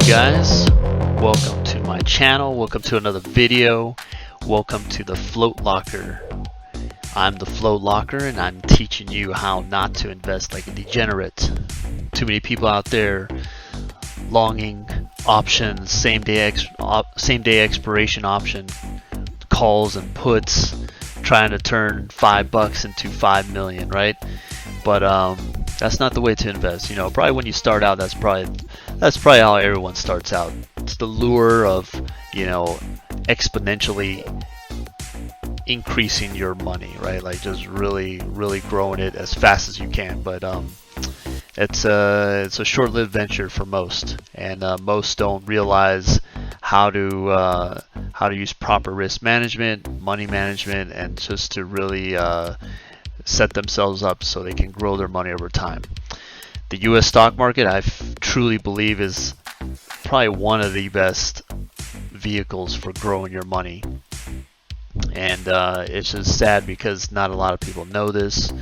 Guys, welcome to my channel, welcome to another video, welcome to the Float Locker. I'm the Float Locker and I'm teaching you how not to invest like a degenerate. Too many people out there longing options, same day expiration option, calls and puts, trying to turn $5 into 5 million, right? But that's not the way to invest. You know, probably when you start out, that's probably how everyone starts out. It's the lure of, you know, exponentially increasing your money, right? Like just really growing it as fast as you can. But it's a short-lived venture for most, and most don't realize how to use proper risk management, money management, and just to really set themselves up so they can grow their money over time. The U.S. stock market, I truly believe, is probably one of the best vehicles for growing your money. And it's just sad because not a lot of people know this,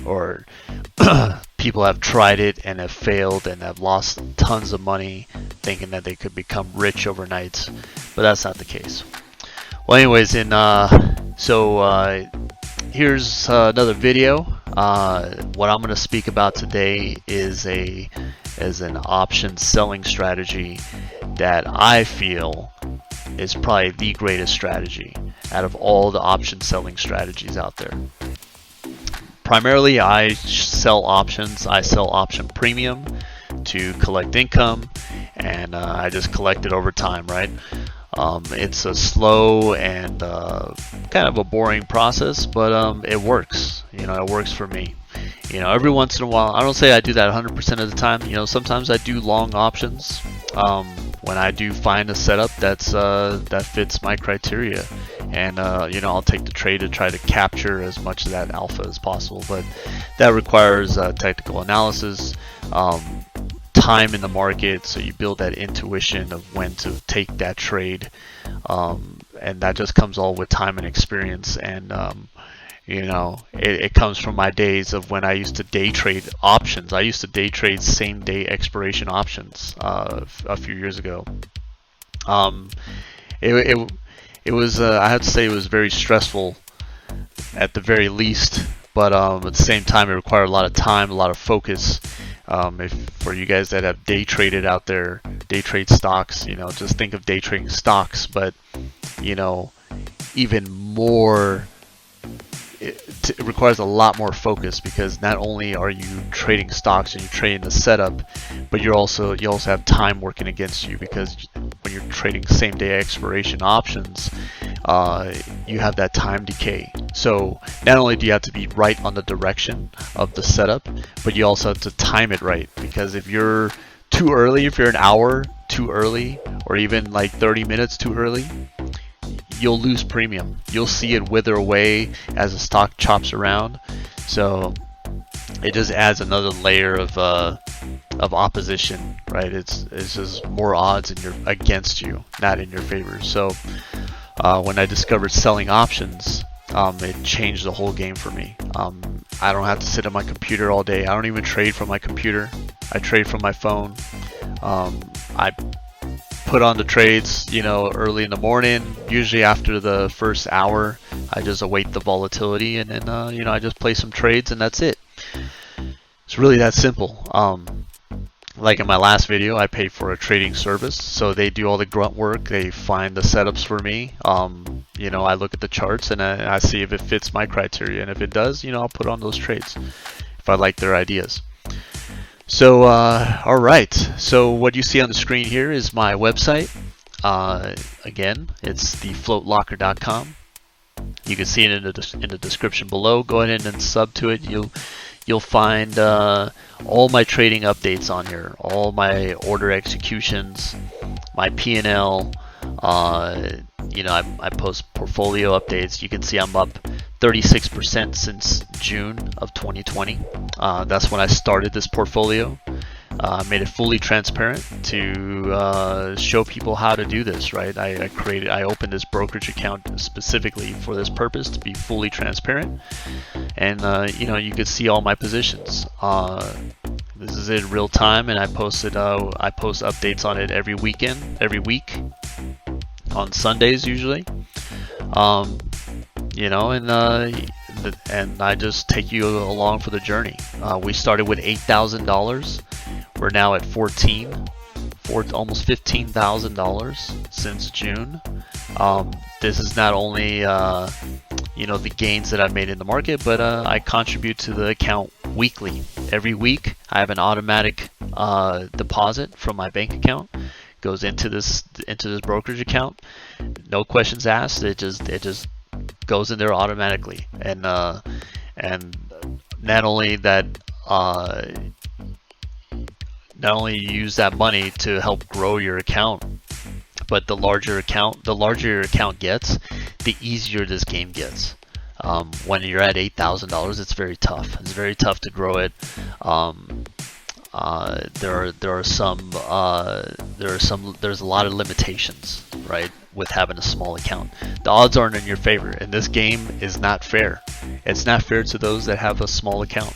or people have tried it and have failed and have lost tons of money thinking that they could become rich overnight, but that's not the case. Well, anyways, here's another video. What I'm going to speak about today is an option selling strategy that I feel is probably the greatest strategy out of all the option selling strategies out there. Primarily, I sell options. I sell option premium to collect income, and I just collect it over time, right? It's a slow and kind of a boring process, but it works. You know, it works for me. You know, every once in a while, I don't say I do that 100% of the time. You know, sometimes I do long options when I do find a setup that fits my criteria, and you know, I'll take the trade to try to capture as much of that alpha as possible. But that requires technical analysis. Time in the market, so you build that intuition of when to take that trade, and that just comes all with time and experience. And you know, it comes from my days of when I used to day trade options. I used to day trade same day expiration options a few years ago. It was I have to say it was very stressful at the very least, but at the same time it required a lot of time, a lot of focus. For you guys that have day traded out there, day trade stocks, you know, just think of day trading stocks, but you know, even more, it requires a lot more focus, because not only are you trading stocks and you're trading the setup, but you also have time working against you, because when you're trading same day expiration options, you have that time decay. So not only do you have to be right on the direction of the setup, but you also have to time it right, because if you're too early, if you're an hour too early, or even like 30 minutes too early, you'll lose premium. You'll see it wither away as the stock chops around. So it just adds another layer of opposition, right? It's just more odds against you, not in your favor. So when I discovered selling options, it changed the whole game for me. I don't have to sit at my computer all day. I don't even trade from my computer. I trade from my phone. I put on the trades, you know, early in the morning. Usually after the first hour, I just await the volatility, and then you know, I just play some trades, and that's it. It's really that simple. Like in my last video, I pay for a trading service, so they do all the grunt work. They find the setups for me. You know, I look at the charts and I see if it fits my criteria, and if it does, you know, I'll put on those trades if I like their ideas. So, all right. So what you see on the screen here is my website. Again, it's thefloatlocker.com. You can see it in the description below. Go ahead and sub to it. You'll find all my trading updates on here, all my order executions, my P&L. You know, I post portfolio updates. You can see I'm up 36% since June of 2020. That's when I started this portfolio. I made it fully transparent to show people how to do this, right? I opened this brokerage account specifically for this purpose, to be fully transparent. And you know, you could see all my positions. This is in real time, and I post updates on it every week on Sundays usually. You know, and I just take you along for the journey. We started with $8,000. We're now at almost $15,000 since June. This is not only you know, the gains that I've made in the market, but I contribute to the account weekly. Every week, I have an automatic deposit from my bank account, goes into this brokerage account. No questions asked. It just goes in there automatically, and not only that, not only you use that money to help grow your account, but the larger your account gets, the easier this game gets. When you're at $8,000, it's very tough. It's very tough to grow it. There's a lot of limitations, right, with having a small account. The odds aren't in your favor, and this game is not fair. It's not fair to those that have a small account.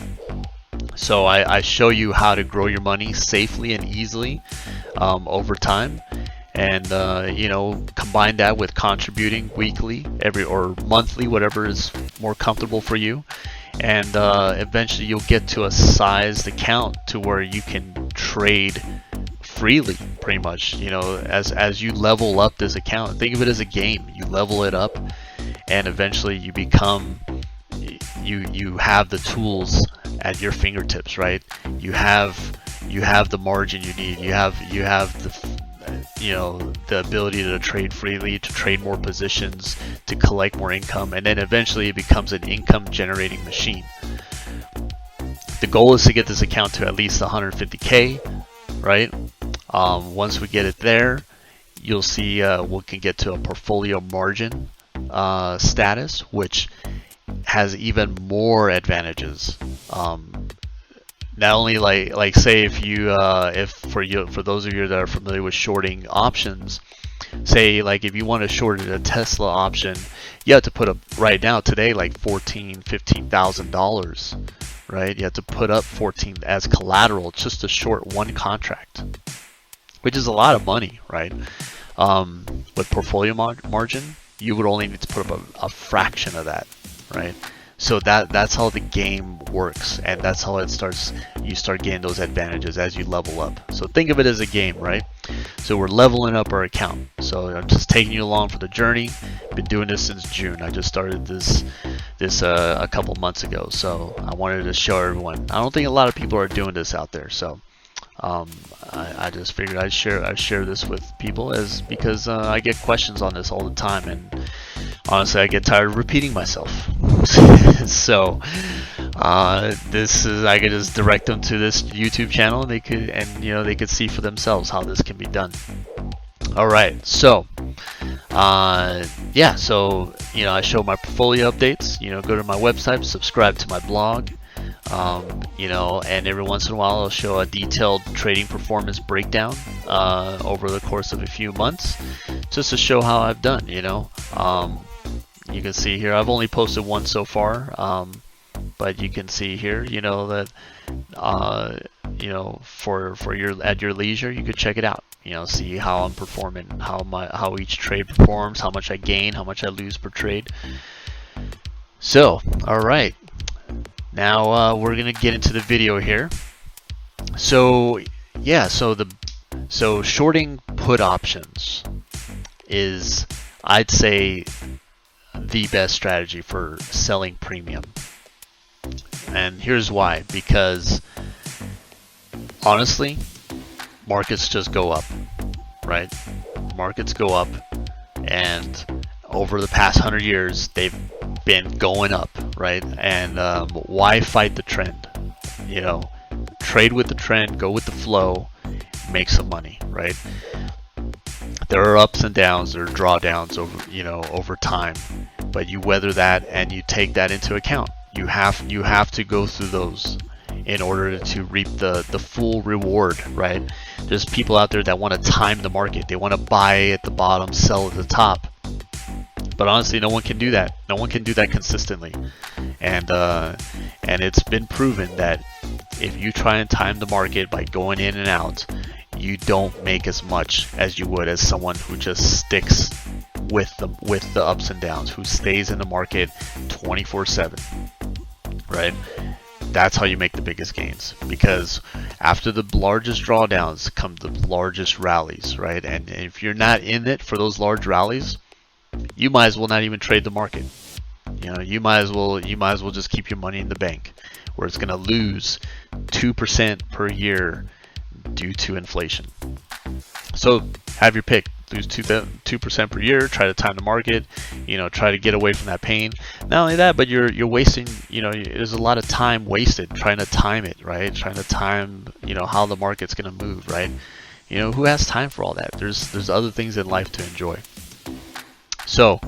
So I show you how to grow your money safely and easily over time, and you know, combine that with contributing weekly, or monthly, whatever is more comfortable for you. And eventually you'll get to a sized account to where you can trade freely, pretty much. You know, as you level up this account, think of it as a game. You level it up, and eventually you become, you have the tools at your fingertips, right? You have the margin you need. You have the, you know, the ability to trade freely, to trade more positions, to collect more income, and then eventually it becomes an income generating machine. The goal is to get this account to at least 150K, right? Once we get it there, you'll see we can get to a portfolio margin status, which has even more advantages. Not only like say if you for those of you that are familiar with shorting options, say like if you want to short a Tesla option, you have to put up right now today like $15,000, right? You have to put up 14 as collateral just to short one contract, which is a lot of money, right? With portfolio margin, you would only need to put up a fraction of that, right? So that's how the game works, and that's how you start getting those advantages as you level up. So think of it as a game, right? So we're leveling up our account. So I'm just taking you along for the journey. Been doing this since June. I just started this a couple months ago. So I wanted to show everyone. I don't think a lot of people are doing this out there. So I just figured I'd share this with people because I get questions on this all the time, and honestly I get tired of repeating myself. So I could just direct them to this YouTube channel, and they could see for themselves how this can be done. All right, so yeah, so you know, I show my portfolio updates. You know, go to my website, subscribe to my blog. You know, and every once in a while I'll show a detailed trading performance breakdown over the course of a few months, just to show how I've done. You know, you can see here I've only posted one so far, but you can see here, you know, that you know, at your leisure, you could check it out. You know, see how I'm performing, how each trade performs, how much I gain, how much I lose per trade. So, all right. Now we're gonna get into the video here. So yeah, so shorting put options is, I'd say, the best strategy for selling premium. And here's why: because honestly, markets just go up, right? Markets go up, and over the past 100 years, they've been going up, right? And why fight the trend? You know, trade with the trend, go with the flow, make some money, right? There are ups and downs, there are drawdowns over time, but you weather that and you take that into account. You have to go through those in order to reap the full reward, right? There's people out there that want to time the market. They want to buy at the bottom, sell at the top. But honestly, no one can do that. No one can do that consistently, and it's been proven that if you try and time the market by going in and out, you don't make as much as you would as someone who just sticks with the ups and downs, who stays in the market 24/7, right? That's how you make the biggest gains, because after the largest drawdowns come the largest rallies, right? And if you're not in it for those large rallies, you might as well not even trade the market. You might as well just keep your money in the bank, where it's going to lose 2% per year due to inflation. So have your pick. Lose 2% per year. Try to time the market. Try to get away from that pain. Not only that, but you're wasting. There's a lot of time wasted trying to time it, right? Trying to time, how the market's going to move, right? Who has time for all that? There's other things in life to enjoy. So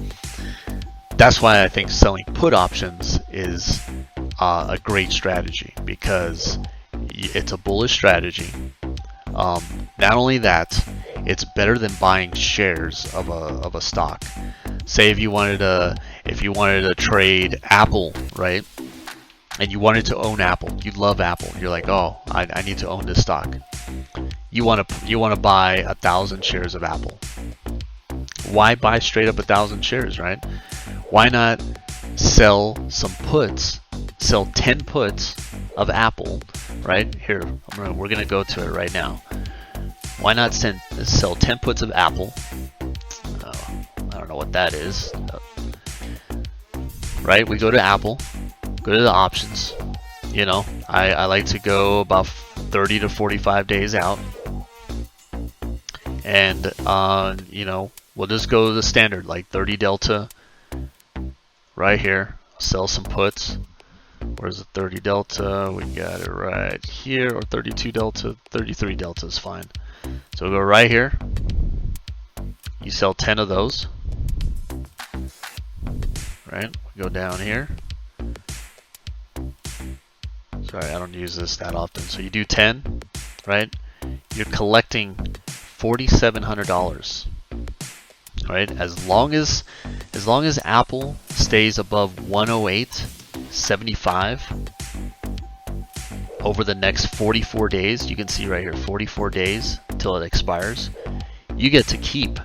that's why I think selling put options is a great strategy, because it's a bullish strategy. Not only that, it's better than buying shares of a stock. Say if you wanted to trade Apple, right? And you wanted to own Apple. You love Apple. You're like, oh, I need to own this stock. You want to buy 1,000 shares of Apple. Why buy straight up 1,000 shares, right? Why not sell some puts? Sell 10 puts of Apple, right? Here, we're gonna go to it right now. Why not sell 10 puts of Apple? I don't know what that is. Right? We go to Apple, go to the options. I like to go about 30 to 45 days out. And, we'll just go to the standard, like 30 delta right here. Sell some puts. Where's the 30 delta? We got it right here, or 32 delta. 33 delta is fine. So we'll go right here. You sell 10 of those. Right? We go down here. Sorry, I don't use this that often. So you do 10, right? You're collecting $4,700. Right? As long as Apple stays above 108.75 over the next 44 days, you can see right here, 44 days till it expires, you get to keep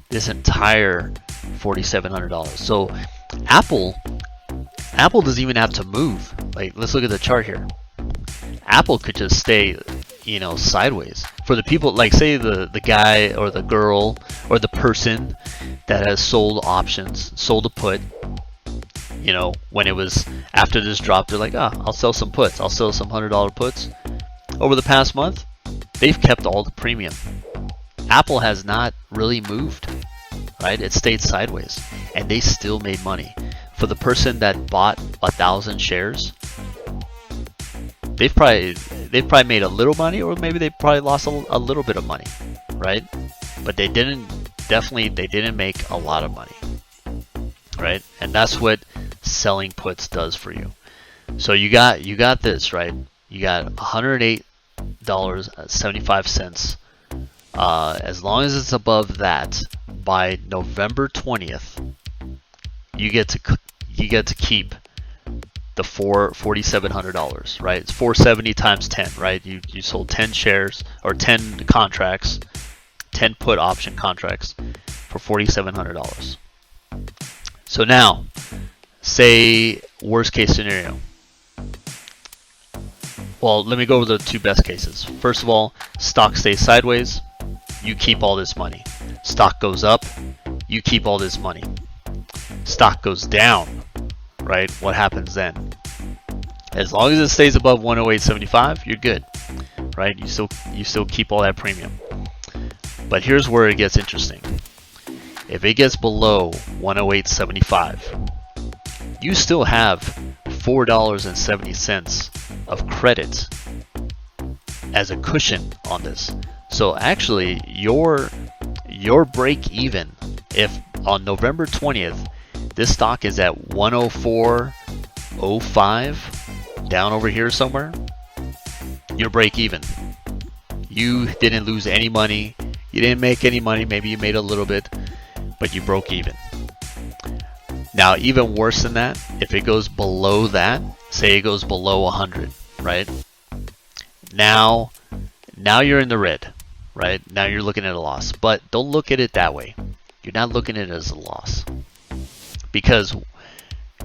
this entire $4,700. So Apple doesn't even have to move. Like, let's look at the chart here. Apple could just stay, sideways. For the people, like say the guy or the girl or the person that has sold options, sold a put, when it was after this drop, they're like, I'll sell some puts. I'll sell some $100 puts. Over the past month, they've kept all the premium. Apple has not really moved, right? It stayed sideways, and they still made money. For the person that bought 1,000 shares, they've probably made a little money, or maybe they probably lost a little bit of money, right? But they didn't make a lot of money, right? And that's what selling puts does for you. So you got this, right? You got $108.75. As long as it's above that, by November 20th, you get to keep the $4,700, right? It's $470 times 10, right? You sold 10 shares or 10 contracts, 10 put option contracts for $4,700. So now, say worst case scenario. Well, let me go over the two best cases. First of all, stock stays sideways, you keep all this money. Stock goes up, you keep all this money. Stock goes down, right? What happens then? As long as it stays above 108.75, you're good, right? You still keep all that premium. But here's where it gets interesting. If it gets below 108.75, you still have $4.70 of credit as a cushion on this. So actually, your break even, if on November 20th this stock is at 104.05, down over here somewhere, your break even. You didn't lose any money. You didn't make any money. Maybe you made a little bit, but you broke even. Now, even worse than that, if it goes below that, say it goes below 100, right? Now you're in the red, right? Now you're looking at a loss. But don't look at it that way. You're not looking at it as a loss. Because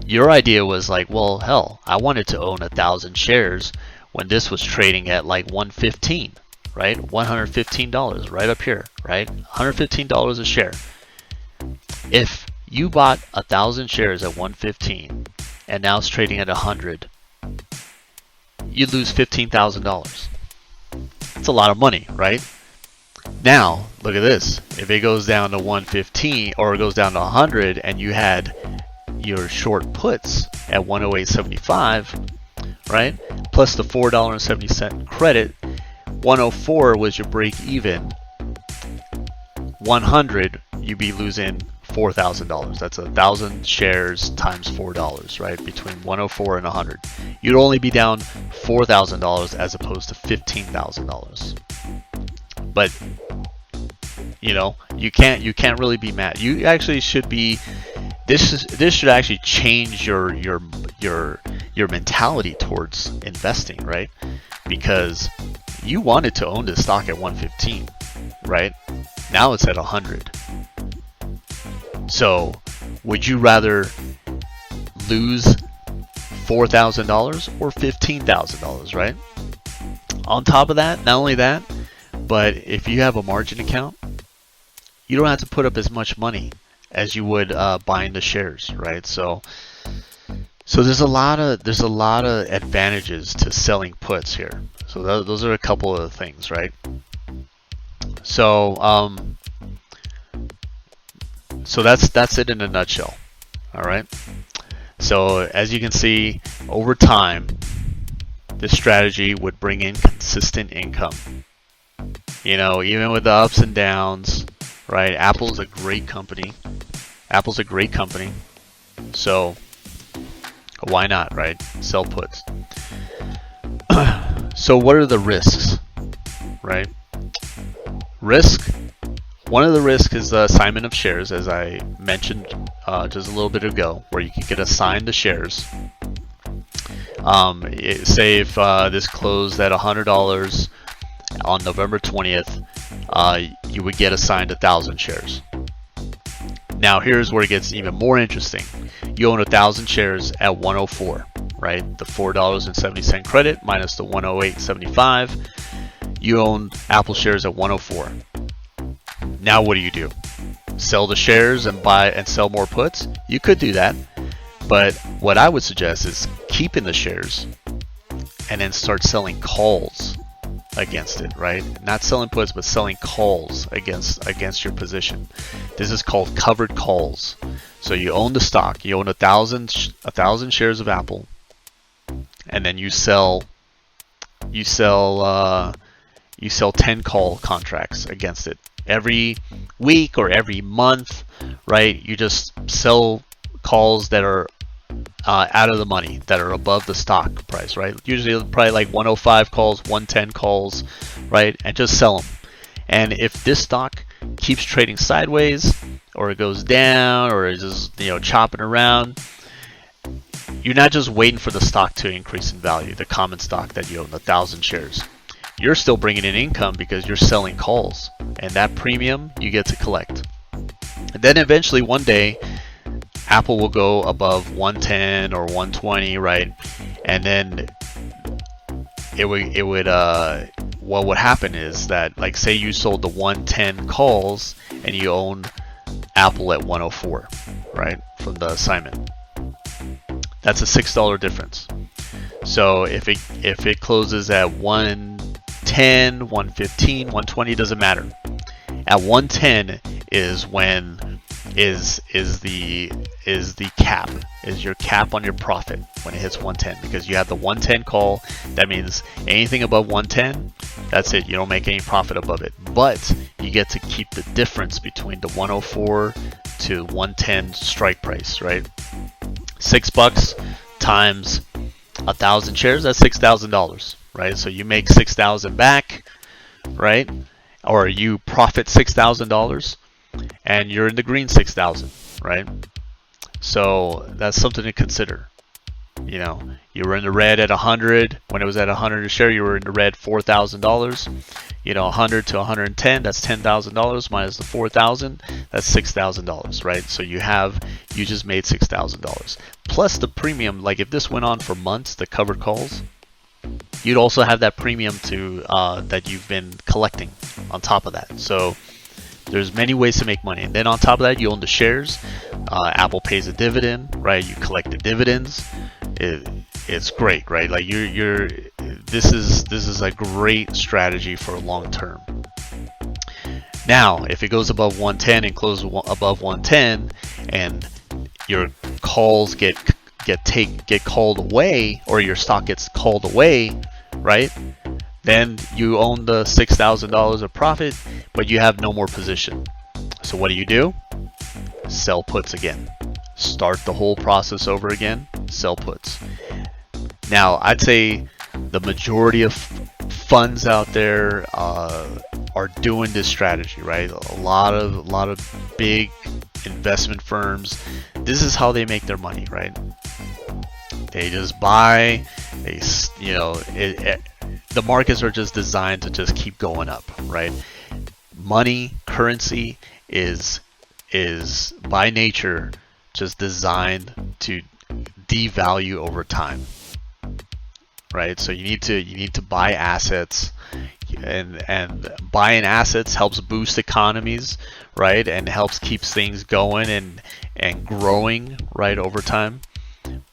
your idea was like, well, hell, I wanted to own 1,000 shares when this was trading at like 115, right? $115 right up here, right? $115 a share. If you bought 1,000 shares at 115 and now it's trading at 100, you'd lose $15,000. That's a lot of money, right? Now, look at this. If it goes down to 115 or it goes down to 100 and you had your short puts at 108.75, right? Plus the $4.70 credit, 104 was your break even. 100, you'd be losing $4,000. That's 1,000 shares times $4, right? Between 104 and 100, you'd only be down $4,000 as opposed to $15,000. But you know, you can't really be mad. You actually should be. This should actually change your mentality towards investing, right? Because you wanted to own this stock at 115, right? Now it's at 100. So, would you rather lose $4,000 or $15,000, right? On top of that, not only that, but if you have a margin account, you don't have to put up as much money as you would buying the shares, right? So there's a lot of advantages to selling puts here. So those are a couple of things, right? So that's it in a nutshell. All right. So as you can see, over time, this strategy would bring in consistent income. You know, even with the ups and downs, right? Apple's a great company. So why not, right? Sell puts. So what are the risks, right? One of the risks is the assignment of shares, as I mentioned just a little bit ago, where you can get assigned the shares. Say if this closed at $100 on November 20th, you would get assigned 1,000 shares. Now here's where it gets even more interesting. You own 1,000 shares at 104, right? The $4.70 credit minus the 108.75. You own Apple shares at 104. Now what do? Sell the shares and buy and sell more puts? You could do that, but what I would suggest is keeping the shares and then start selling calls against it, right? Not selling puts, but selling calls against your position. This is called covered calls. So you own the stock, you own 1,000 shares of Apple, and then you sell 10 call contracts against it every week or every month, right? You just sell calls that are out of the money, that are above the stock price, right? Usually probably like 105 calls, 110 calls, right? And just sell them. And if this stock keeps trading sideways, or it goes down, or is just, you know, chopping around, you're not just waiting for the stock to increase in value, the common stock that you own, 1,000 shares. You're still bringing in income because you're selling calls, and that premium you get to collect. And then eventually one day, Apple will go above 110 or 120, right? And then what would happen is that, like, say you sold the 110 calls and you own Apple at 104, right? From the assignment. That's a $6 difference. So if it closes at 110, 115, 120, doesn't matter. At 110 is when is the cap, is your cap on your profit when it hits 110, because you have the 110 call. That means anything above 110, that's it. You don't make any profit above it, but you get to keep the difference between the 104 to 110 strike price, right? $6 times 1,000 shares, that's $6,000, right? So you make $6,000 back, right? Or you profit $6,000, and you're in the green $6,000, right? So that's something to consider. You know, you were in the red at 100. When it was at 100 a share, you were in the red $4,000. You know, 100 to 110, that's $10,000 minus the 4,000, that's $6,000, right? So you just made $6,000 plus the premium. Like if this went on for months, the covered calls, you'd also have that premium to that you've been collecting on top of that. So there's many ways to make money, and then on top of that, you own the shares. Apple pays a dividend, right? You collect the dividends. It's great, right? Like this is a great strategy for long term. Now, if it goes above 110 and closes above 110, and your calls get called away, or your stock gets called away, right? Then you own the $6,000 of profit, but you have no more position. So what do? Sell puts again. Start the whole process over again. Sell puts. Now, I'd say the majority of funds out there are doing this strategy, right? A lot of big investment firms. This is how they make their money, right? They just buy. The markets are just designed to just keep going up, right? Money, currency is by nature just designed to devalue over time, right? So you need to buy assets, and buying assets helps boost economies, right? And helps keeps things going and growing, right, over time.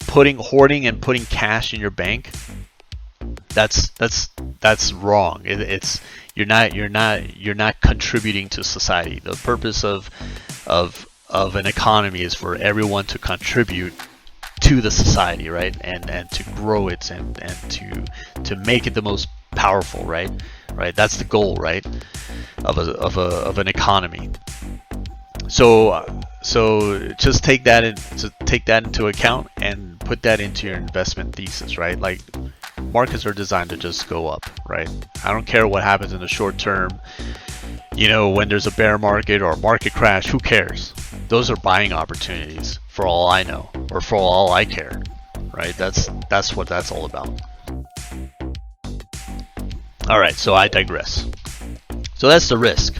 Hoarding and putting cash in your bank, that's wrong. You're not contributing to society. The purpose of an economy is for everyone to contribute to the society, right? And to grow it and to make it the most powerful, right? That's the goal, right? Of an economy. So just take that into account and put that into your investment thesis, right? Like, markets are designed to just go up, right? I don't care what happens in the short term. When there's a bear market or a market crash, who cares? Those are buying opportunities for all I know, or for all I care, right? That's what that's all about. All right, so I digress. So that's the risk.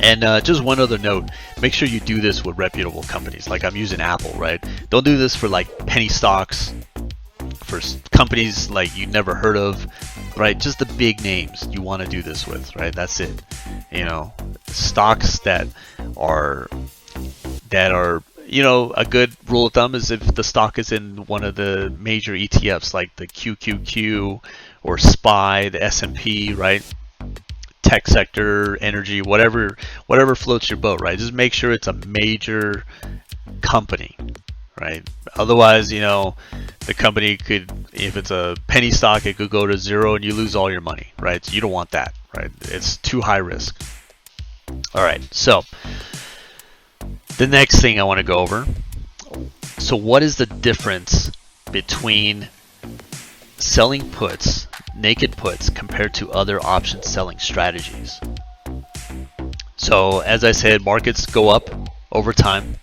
And just one other note, make sure you do this with reputable companies. Like I'm using Apple, right? Don't do this for like penny stocks, for companies like you never heard of, right? Just the big names you want to do this with, right? That's it. Stocks that are a good rule of thumb is if the stock is in one of the major ETFs like the QQQ or SPY, the S&P, right? Tech sector, energy, whatever floats your boat, right? Just make sure it's a major company, right? Otherwise, the company could, if it's a penny stock, it could go to zero and you lose all your money, right? So you don't want that, right? It's too high risk. All right, so the next thing I want to go over. So what is the difference between selling puts, naked puts, compared to other option selling strategies? So as I said, markets go up over time.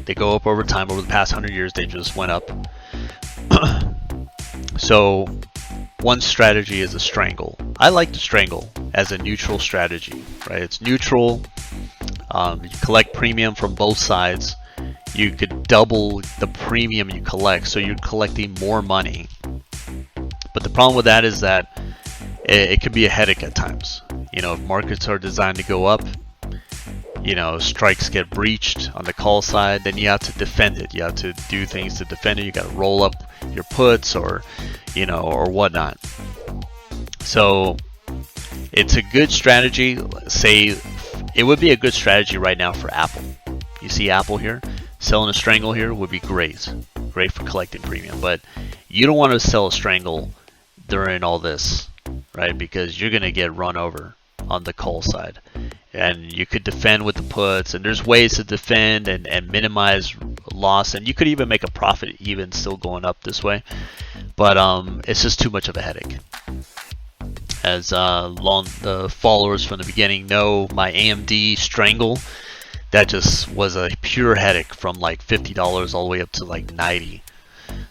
They go up over time. Over the past 100 years, they just went up. So one strategy is a strangle. I like to strangle as a neutral strategy, right? It's neutral. You collect premium from both sides. You could double the premium you collect, so you're collecting more money. But the problem with that is that it can be a headache at times. If markets are designed to go up, strikes get breached on the call side, then you have to defend it. You have to do things to defend it. You got to roll up your puts or whatnot. So it's a good strategy. Say it would be a good strategy right now for Apple. You see Apple here? Selling a strangle here would be great for collecting premium. But you don't want to sell a strangle during all this, right? Because you're going to get run over on the call side. And you could defend with the puts, and there's ways to defend and minimize loss, and you could even make a profit even still going up this way. But it's just too much of a headache. As the followers from the beginning know, my AMD strangle, that just was a pure headache from like $50 all the way up to like $90.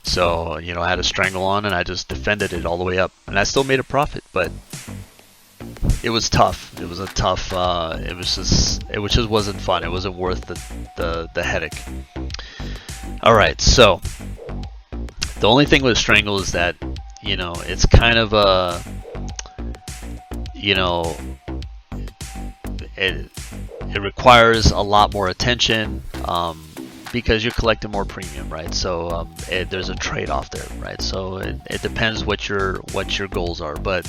So, I had a strangle on and I just defended it all the way up. And I still made a profit, but it was tough. It was a tough, it just wasn't fun. It wasn't worth the headache. Alright, so the only thing with strangle is that, it's kind of a, it requires a lot more attention because you're collecting more premium, right? So there's a trade-off there, right? So it depends what your goals are, but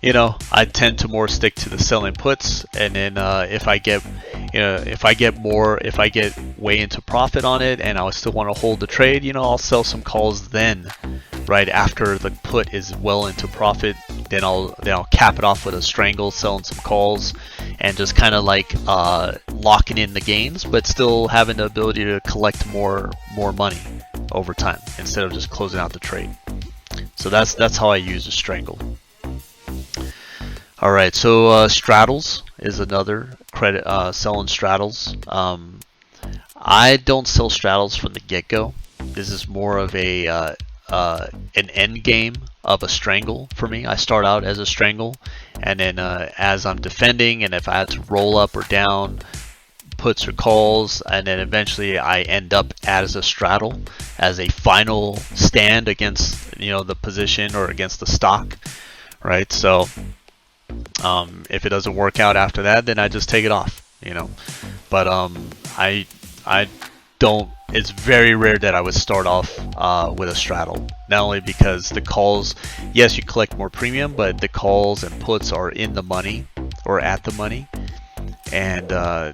I tend to more stick to the selling puts, and then if I get way into profit on it, and I still want to hold the trade, I'll sell some calls then, right after the put is well into profit. Then I'll cap it off with a strangle, selling some calls, and just kind of like locking in the gains, but still having the ability to collect more money over time instead of just closing out the trade. So that's how I use a strangle. All right, so straddles is another credit. Selling straddles. I don't sell straddles from the get-go. This is more of an end game of a strangle for me. I start out as a strangle, and then as I'm defending, and if I had to roll up or down, puts or calls, and then eventually I end up as a straddle, as a final stand against the position or against the stock, right? So if it doesn't work out after that, then I just take it off, But I don't. It's very rare that I would start off with a straddle. Not only because the calls, yes, you collect more premium, but the calls and puts are in the money or at the money, and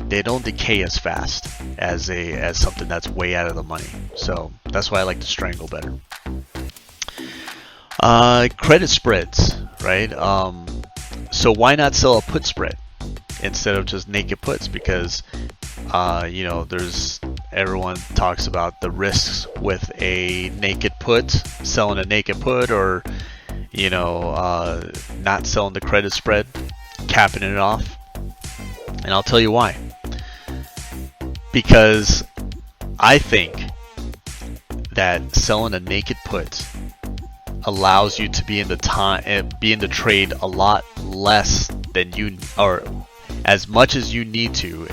they don't decay as fast as something that's way out of the money. So that's why I like to strangle better. Credit spreads, right? So why not sell a put spread instead of just naked puts? Because everyone talks about the risks with a naked put, selling a naked put, or not selling the credit spread, capping it off. And I'll tell you why. Because I think that selling a naked put allows you to be in the trade a lot less than you, or as much as you need to.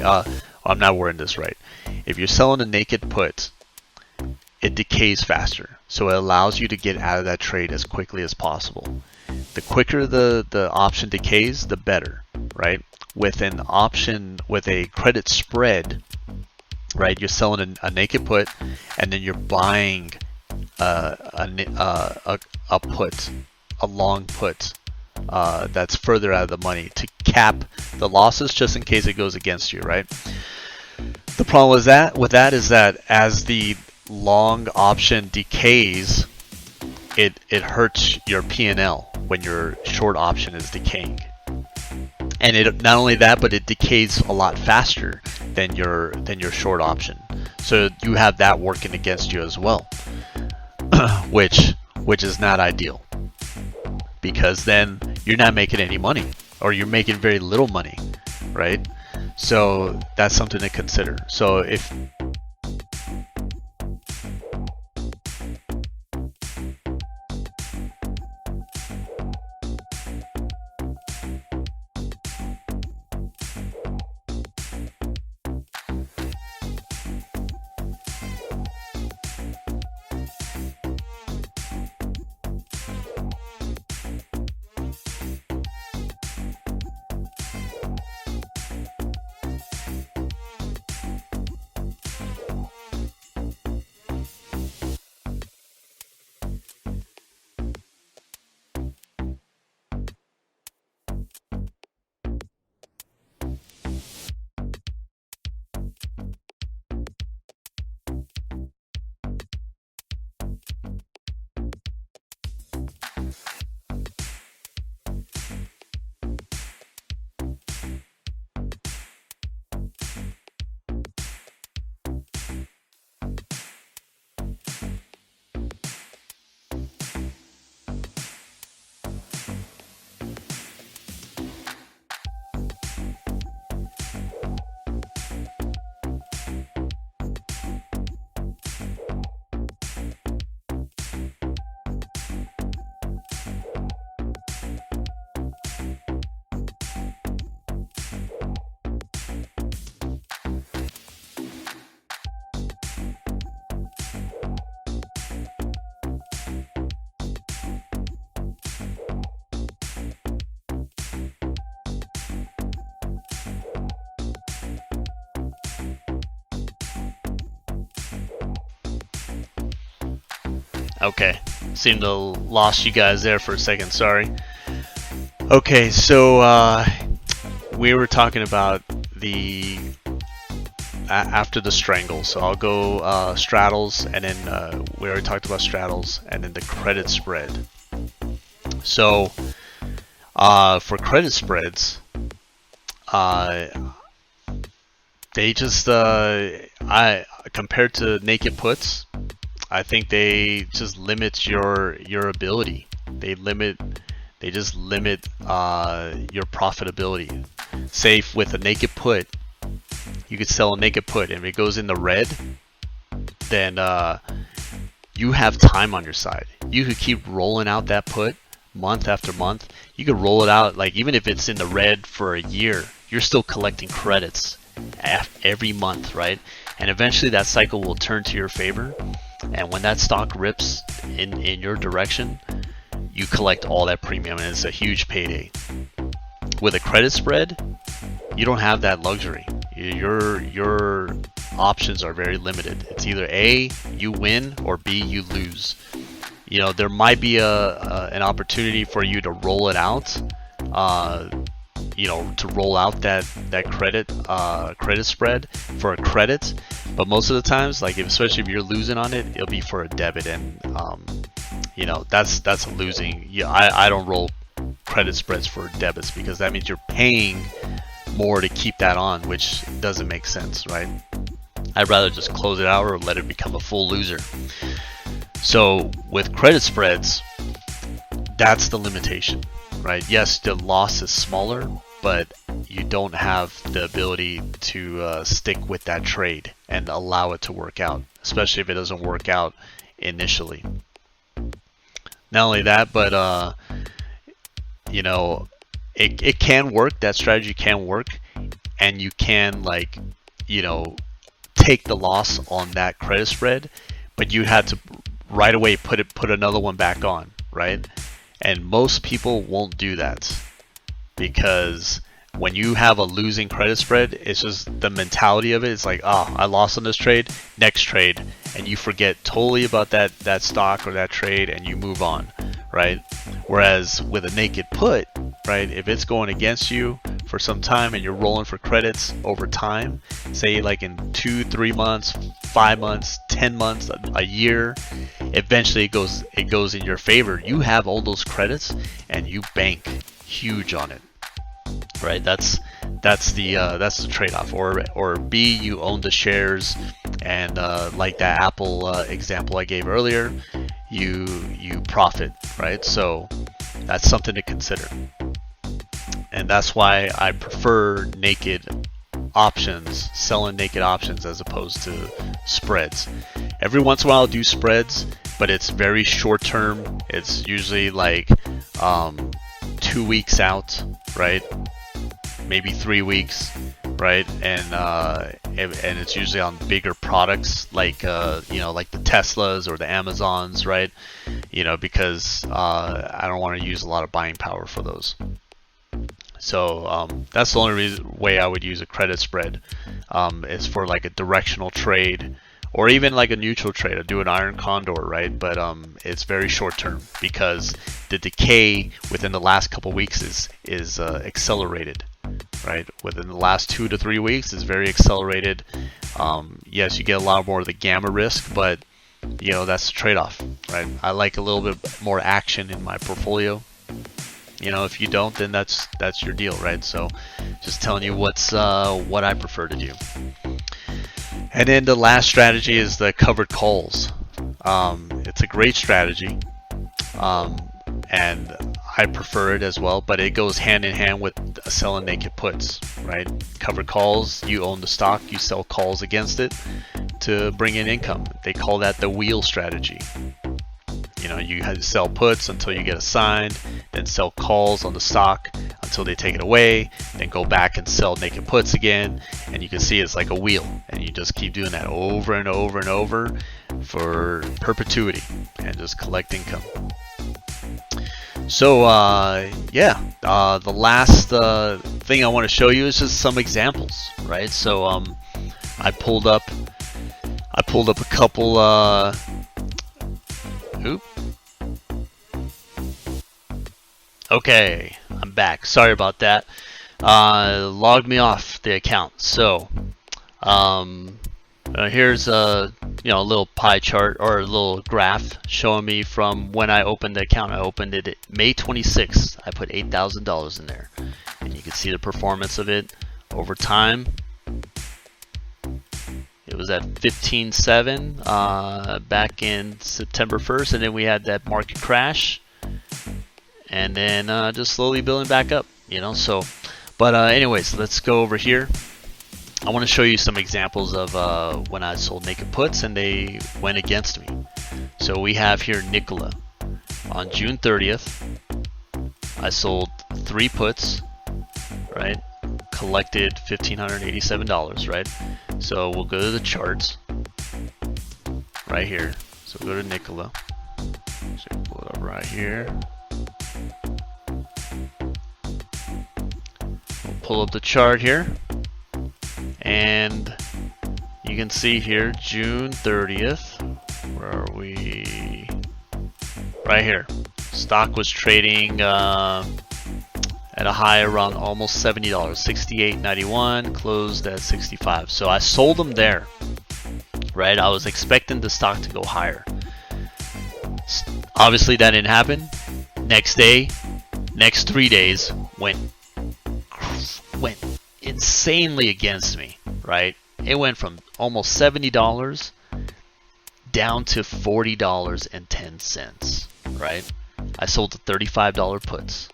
I'm not wording this right. If you're selling a naked put, it decays faster, so it allows you to get out of that trade as quickly as possible. The quicker the option decays, the better, right? With an option with a credit spread, right? You're selling a naked put, and then you're buying a put, a long put that's further out of the money to cap the losses just in case it goes against you, right? The problem with that is that as the long option decays, it hurts your P&L when your short option is decaying. And it not only that, but it decays a lot faster than your short option. So you have that working against you as well, which is not ideal, because then you're not making any money, or you're making very little money, right? So that's something to consider. So if Okay, seemed to lost you guys there for a second. Sorry. Okay, so we were talking about the after the strangle. So I'll go straddles, and then we already talked about straddles, and then the credit spread. So for credit spreads, they just I compared to naked puts, I think they just limit your ability. They just limit your profitability. Say with a naked put, you could sell a naked put, and if it goes in the red, then you have time on your side. You could keep rolling out that put month after month. You could roll it out, like even if it's in the red for a year, you're still collecting credits every month, right? And eventually that cycle will turn to your favor, and when that stock rips in your direction, you collect all that premium, and it's a huge payday. With a credit spread, you don't have that luxury. Your options are very limited. It's either A, you win, or B, you lose. You know, there might be an opportunity for you to roll it out, you know, to roll out that credit spread for a credit, but most of the times, like especially if you're losing on it, it'll be for a debit, and you know, that's a losing. Yeah, I don't roll credit spreads for debits, because that means you're paying more to keep that on, which doesn't make sense, right? I'd rather just close it out or let it become a full loser. So with credit spreads, that's the limitation, right? Yes, the loss is smaller, but you don't have the ability to stick with that trade and allow it to work out, especially if it doesn't work out initially. Not only that, but you know, it can work. That strategy can work, and you can, like, you know, take the loss on that credit spread, but you had to right away put another one back on, right? And most people won't do that, because when you have a losing credit spread, it's just the mentality of it. It's like, oh, I lost on this trade, next trade, and you forget totally about that stock or that trade, and you move on, right? Whereas with a naked put, right, if it's going against you for some time and you're rolling for credits over time, say like in 2-3 months, 5 months, 10 months, a year, eventually it goes in your favor. You have all those credits and you bank huge on it, right? That's the trade-off. Or B, you own the shares, and like that Apple example I gave earlier, you profit, right? So that's something to consider. And that's why I prefer naked options, selling naked options as opposed to spreads. Every once in a while I'll do spreads, but it's very short term. It's usually like 2 weeks out, right? Maybe 3 weeks, right? And it's usually on bigger products, like you know, like the Teslas or the Amazons, right? You know, because I don't want to use a lot of buying power for those. So that's the only way I would use a credit spread, is for like a directional trade, or even like a neutral trade. I do an iron condor, right? But it's very short term, because the decay within the last couple weeks is accelerated, right? Within the last 2 to 3 weeks is very accelerated. Yes, you get a lot more of the gamma risk, but you know, that's the trade-off, right? I like a little bit more action in my portfolio. You know, if you don't, then that's your deal, right? So just telling you what I prefer to do. And then the last strategy is the covered calls. It's a great strategy, and I prefer it as well, but it goes hand in hand with selling naked puts, right? Covered calls, you own the stock, you sell calls against it to bring in income. They call that the wheel strategy. You know, you have to sell puts until you get assigned, then sell calls on the stock until they take it away, then go back and sell naked puts again, and you can see it's like a wheel, and you just keep doing that over and over and over for perpetuity and just collect income. So the last thing I want to show you is just some examples, right? So I pulled up a couple Oop. Okay, I'm back. Sorry about that. Logged me off the account. So, here's a a little pie chart or a little graph showing me from when I opened the account. I opened it May 26th. I put $8,000 in there, and you can see the performance of it over time. It was at 15.7 back in September 1st, and then we had that market crash, and then just slowly building back up, So, but anyways, let's go over here. I want to show you some examples of when I sold naked puts and they went against me. So we have here Nikola. On June 30th, I sold 3 puts, right? Collected $1,587, right? So we'll go to the charts right here. So go to Nikola. So pull it up right here. We'll pull up the chart here. And you can see here, June 30th, where are we? Right here. Stock was trading at a high around almost $70, $68.91, closed at 65. So I sold them there, right? I was expecting the stock to go higher. Obviously that didn't happen. Next day, next 3 days went insanely against me, right? It went from almost $70 down to $40.10, right? I sold the $35 puts.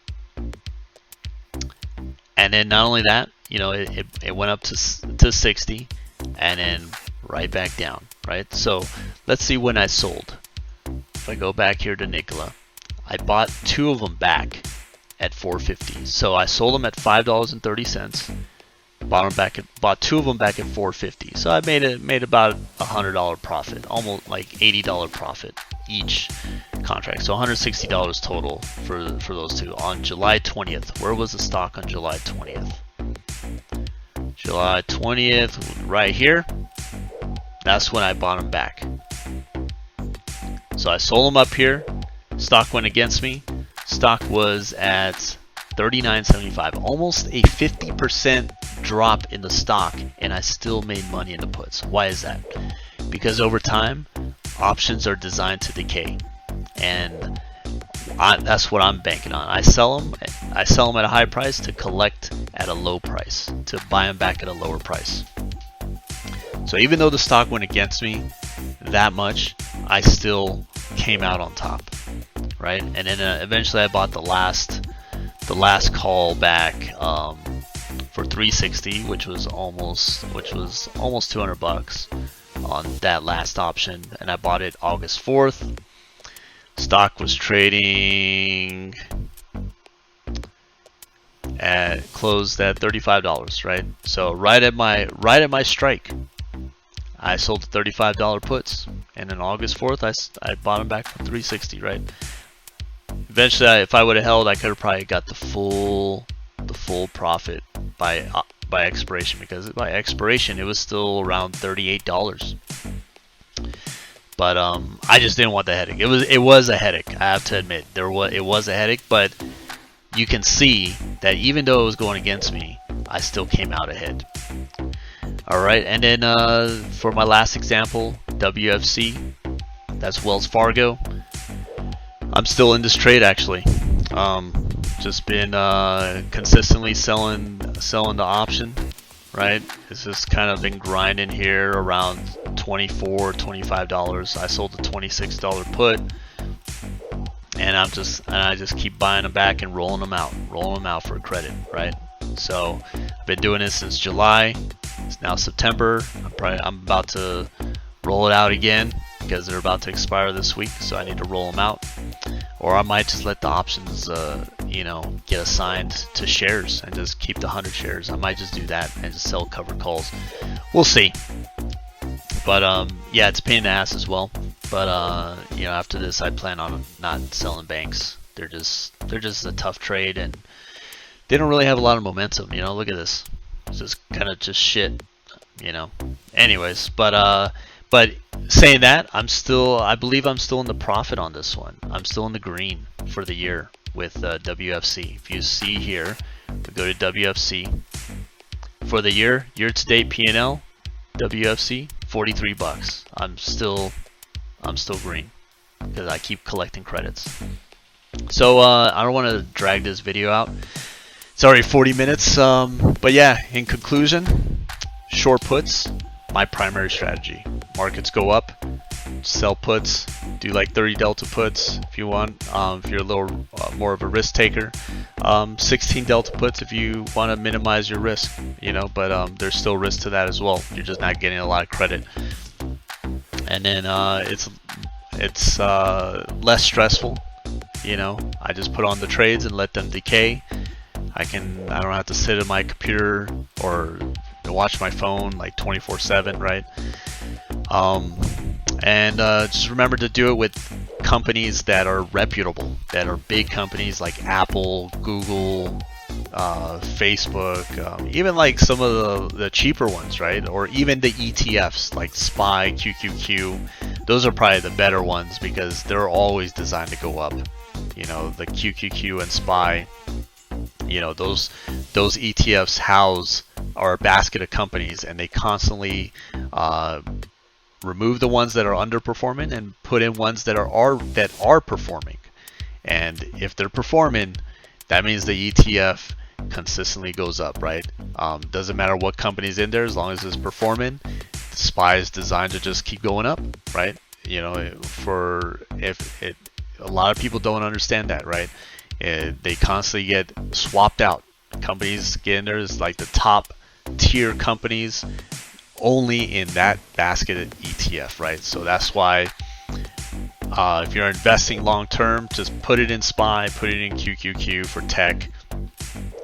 And then not only that, it went up to 60 and then right back down, right? So let's see when I sold. If I go back here to Nikola, I bought 2 of them back at $4.50. So I sold them at $5.30. Bought 2 of them back at $4.50. So I made about $100 profit, almost like $80 profit each contract. So $160 total for those 2 on July 20th. Where was the stock on July 20th? July 20th, right here. That's when I bought them back. So I sold them up here. Stock went against me. Stock was at $39.75, almost a 50% drop in the stock, and I still made money in the puts. Why is that? Because over time, options are designed to decay, and that's what I'm banking on. I sell them at a high price to collect at a low price, to buy them back at a lower price. So even though the stock went against me that much, I still came out on top, right? And then eventually I bought the last call back for $360, which was almost $200 on that last option, and I bought it August 4th. Stock was trading closed at $35, right? So right at my strike, I sold the $35 puts, and then August 4th I bought them back for $360, right? Eventually, if I would have held, I could have probably got the full profit by expiration, because by expiration it was still around $38. But I just didn't want the headache. It was a headache. I have to admit, it was a headache. But you can see that even though it was going against me, I still came out ahead. All right, and then for my last example, WFC, that's Wells Fargo. I'm still in this trade actually. Just been consistently selling the option, right? It's just kind of been grinding here around $24, $25. I sold the $26 put, and I just keep buying them back and rolling them out for credit, right? So I've been doing this since July. It's now September. I'm about to roll it out again because they're about to expire this week, so I need to roll them out. Or I might just let the options, get assigned to shares and just keep the 100 shares. I might just do that and just sell covered calls. We'll see. But yeah, it's a pain in the ass as well. But after this, I plan on not selling banks. They're just a tough trade, and they don't really have a lot of momentum. Look at this. It's just kind of just shit. Anyways, but But saying that, I believe I'm still in the profit on this one. I'm still in the green for the year with WFC. If you see here, we go to WFC for the year to date P&L, WFC, $43. I'm still green because I keep collecting credits. So I don't want to drag this video out. It's already 40 minutes. But yeah, in conclusion, short puts, my primary strategy. Markets go up, sell puts, do like 30 delta puts if you want, if you're a little more of a risk taker. 16 delta puts if you want to minimize your risk, but there's still risk to that as well. You're just not getting a lot of credit. And then it's less stressful. I just put on the trades and let them decay. I don't have to sit at my computer or watch my phone like 24/7, right? And just remember to do it with companies that are reputable, that are big companies like Apple, Google, Facebook, even like some of the cheaper ones, right? Or even the ETFs like SPY, QQQ. Those are probably the better ones because they're always designed to go up. The QQQ and SPY, those ETFs are a basket of companies, and they constantly remove the ones that are underperforming and put in ones that are performing. And if they're performing, that means the ETF consistently goes up, right? Doesn't matter what company's in there, as long as it's performing. The SPY is designed to just keep going up, right? A lot of people don't understand that, right? They constantly get swapped out. Companies get in there as like the top tier companies only in that basket of ETF, right? So that's why if you're investing long term, just put it in SPY, put it in QQQ for tech,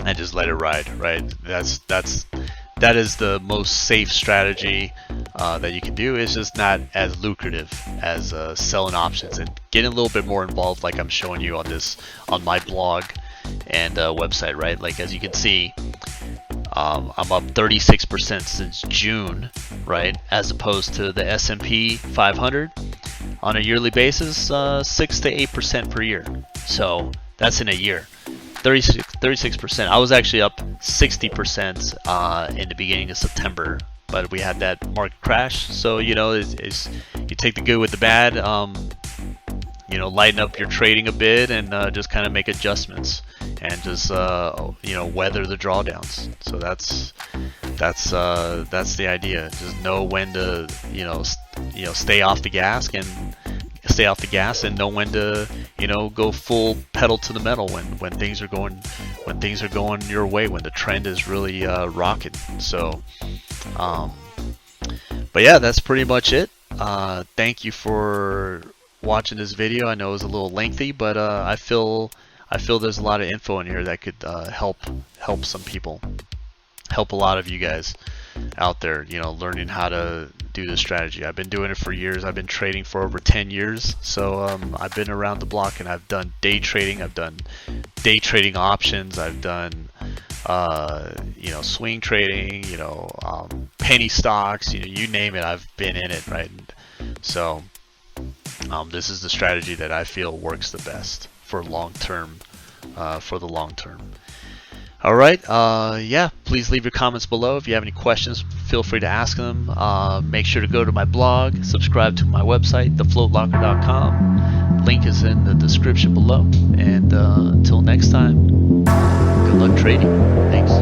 and just let it ride, right? That is the most safe strategy that you can do. It's just not as lucrative as selling options and getting a little bit more involved, like I'm showing you on my blog and website, right? Like as you can see, I'm up 36% since June, right? As opposed to the S&P 500 on a yearly basis, 6 to 8% per year. So that's in a year. 36%. I was actually up 60% in the beginning of September, but we had that market crash. So you take the good with the bad. Lighten up your trading a bit and just kind of make adjustments and just weather the drawdowns. So that's the idea. Just know when to stay off the gas and know when to go full pedal to the metal when things are going your way, when the trend is really rocking. So but yeah, that's pretty much it. Thank you for watching this video. I know it was a little lengthy, but I feel there's a lot of info in here that could help some people, help a lot of you guys out there, learning how to do this strategy. I've been doing it for years. I've been trading for over 10 years. So I've been around the block, and I've done day trading. I've done day trading options. I've done, swing trading, penny stocks, you name it. I've been in it, right? So this is the strategy that I feel works the best for the long term. All right. Yeah, please leave your comments below. If you have any questions, feel free to ask them. Make sure to go to my blog, subscribe to my website, thefloatlocker.com. Link is in the description below. And until next time, good luck trading. Thanks.